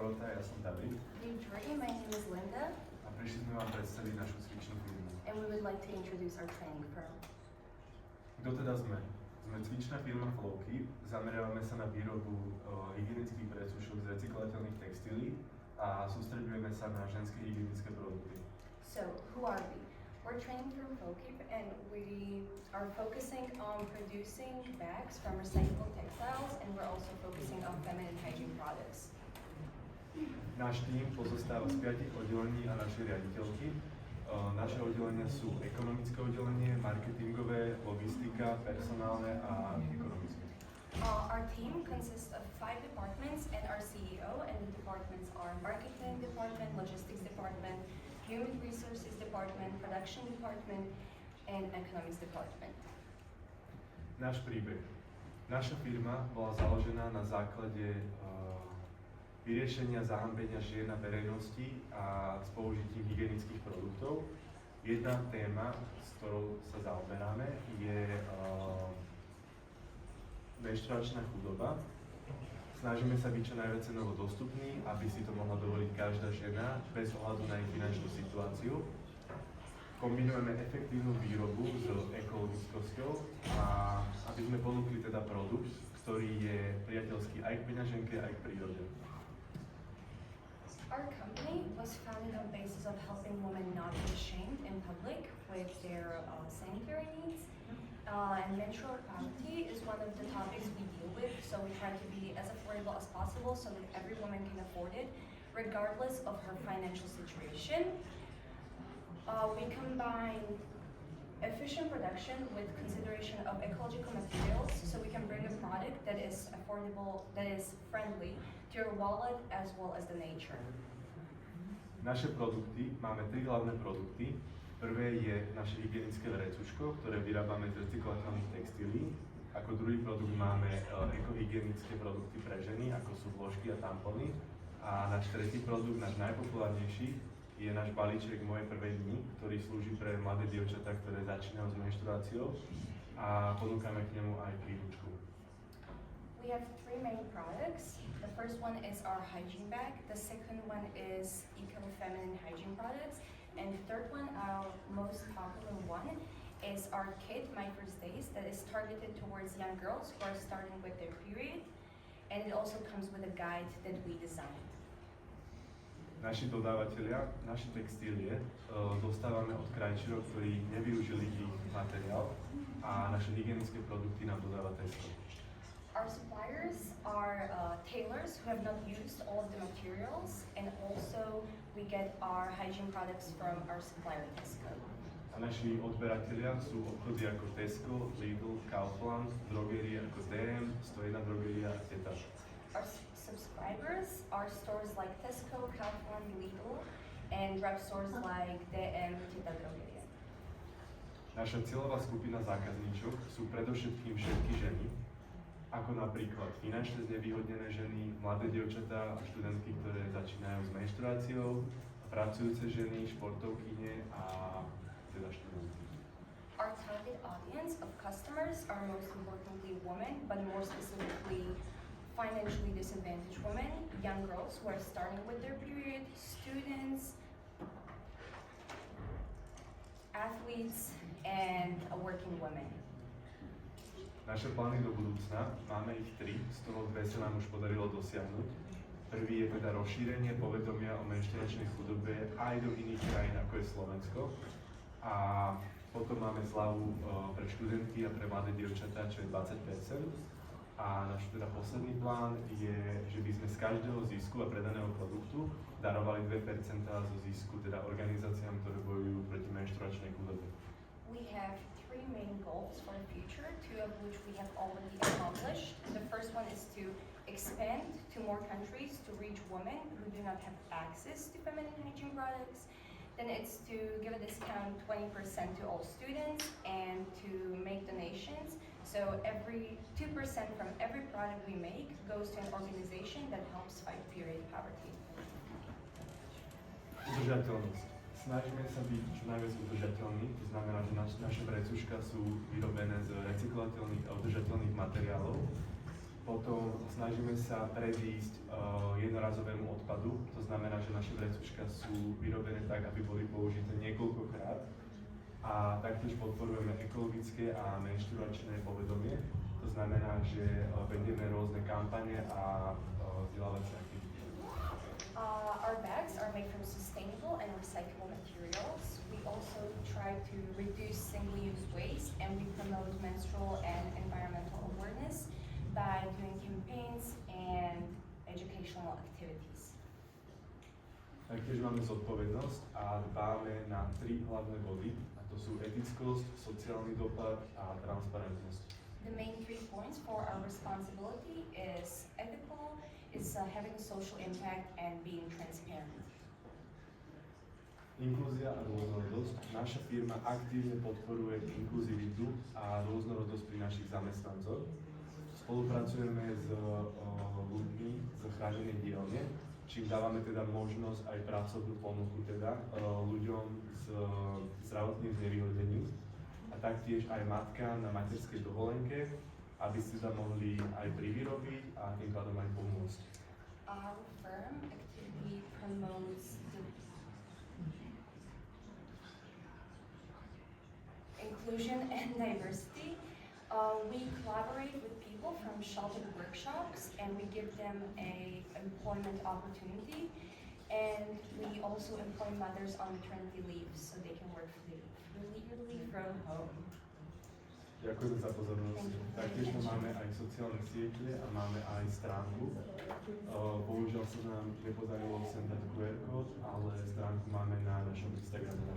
Dorota, ja som David Hey Jordy, my name is Linda, a prišli sme vám predstaviť našu cvičnú firmu. and we would like to introduce our training firm. Kto teda sme? Sme cvičná firma Flowkeep, zameriavame sa na výrobu hygienických predsúšok z recyklateľných textílií a sústreďujeme sa na ženské hygienické produkty. So, who are we? We're training firm Flowkeep, and we are focusing on producing bags from recyclable textiles, and we're also focusing on feminine hygiene products. Náš tím pozostáva z 5 oddelení a našej riaditeľky. Naše oddelenia sú ekonomické oddelenie, marketingové, logistika, personálne a ekonomické. Our team consists of 5 departments and our CEO, and the departments are marketing department, logistics department, human resources department, production department, and economics department. Náš príbeh. Naša firma bola založená na základe vyriešenia zahambenia žien na verejnosti a s použitím hygienických produktov. Jedna téma, s ktorou sa zaoberáme, je menštruačná chudoba. Snažíme sa byť čo najviac cenovo dostupní, aby si to mohla dovoliť každá žena bez ohľadu na jej finančnú situáciu. Kombinujeme efektívnu výrobu s ekologickosťou a aby sme ponúkli teda produkt, ktorý je priateľský aj k peňaženke, aj k prírode. Our company was founded on the basis of helping women not be ashamed in public with their sanitary needs. And menstrual poverty is one of the topics we deal with, so we try to be as affordable as possible so that every woman can afford it, regardless of her financial situation. We combine efficient production with consideration of ecological materials, so we can bring a product that is affordable, that is friendly to your wallet as well as the nature. Naše produkty, máme 3 hlavné produkty. Prvé je naše hygienické vrecuško, ktoré vyrábame z recyklateľných textílií. Ako druhý produkt máme ekohygienické produkty pre ženy, ako sú vložky a tampony. A náš tretí produkt, náš najpopulárnejší, je náš balíček Moje prvé dni, ktorý slúži pre mladé dievčatá, ktoré začínajú s menštruáciou a ponúkame k nemu aj príručku. We have 3 main products. The first one is our hygiene bag, the second one is eco-feminine hygiene products, and the third one, our most popular one, is our kit, My First Days, that is targeted towards young girls who are starting with their period, and it also comes with a guide that we designed. Naši dodávateľia, naše textílie dostávame od krajčírov, ktorí nevyužili ich materiál a naše hygienické produkty nám dodáva Tesco. Our suppliers are tailors who have not used all of the materials, and also we get our hygiene products from our supplier Tesco. A naši odberatelia sú obchody ako Tesco, Lidl, Kaufland, drogerie ako DM, 101 drogeria a Teta. Our subscribers are stores like Tesco, Kaufland, Lidl, and drugstores like DM, Teta Drogeria. Naša cieľová skupina zákazníčok sú predovšetkým všetky ženy, ako napríklad finančne znevýhodnené ženy, mladé dievčatá a študentky, ktoré začínajú s menštruáciou, pracujúce ženy, športovkyne a teda študentky. Our target audience of customers are most importantly women, but more specifically financially disadvantaged women, young girls who are starting with their period, students, athletes, and working women. Naše plány do budúcna, máme ich 3, z toho 2 sa nám už podarilo dosiahnuť. Prvý je teda rozšírenie povedomia o menštruačnej chudobe aj do iných krajín, ako je Slovensko. A potom máme slavu pre študentky a pre mladé dievčatá, čo je 20%. A náš teda posledný plán je, že by sme z každého zisku a predaného produktu darovali 2% zo zisku teda organizáciám, ktoré bojujú proti menštruačnej chudobe. We have 3 main goals for the future, 2 of which we have already accomplished. The first one is to expand to more countries to reach women who do not have access to feminine hygiene products. Then it's to give a discount 20% to all students and to make donations. So every 2% from every product we make goes to an organization that helps fight period poverty. Udržateľnosť. Snažíme sa byť čo najviac udržateľní, to znamená, že naše vrecuška sú vyrobené z recyklateľných a udržateľných materiálov. Potom snažíme sa predísť jednorazovému odpadu, to znamená, že naše vrecuška sú vyrobené tak, aby boli použité niekoľkokrát. A taktiež podporujeme ekologické a menštruačné povedomie, to znamená, že vedieme rôzne kampane a vzdelávacie aktivity. Our bags are made from sustainable and recyclable materials. We also try to reduce single-use waste and we promote menstrual and environmental awareness by doing campaigns and educational activities. Taktiež máme zodpovednosť a dbáme na 3 hlavné body, a to sú etickosť, sociálny dopad a transparentnosť. The main 3 points for our responsibility is ethical, having a social impact and being transparent. Inklúzia a rôznorodosť. Naša firma aktívne podporuje inkluzivitu a rôznorodosť pri našich zamestnancoch. Spolupracujeme s ľuďmi z chránenej dielne, čím dávame teda možnosť aj pracovnú ponuku teda ľuďom s zdravotným znevýhodnením a taktiež aj matkám na materskej dovolenke, aby si tam mohli aj privyrobiť a tým pádom aj pomôcť. Our firm actively promotes the inclusion and diversity. We collaborate with people from sheltered workshops and we give them a employment opportunity. And we also employ mothers on maternity leave so they can work freely from home. Ďakujem za pozornosť. Taktiež tam máme aj sociálne siete a máme aj stránku. Bohužiaľ sa nám nepodarilo sem dať QR kód, ale stránku máme na našom Instagrame na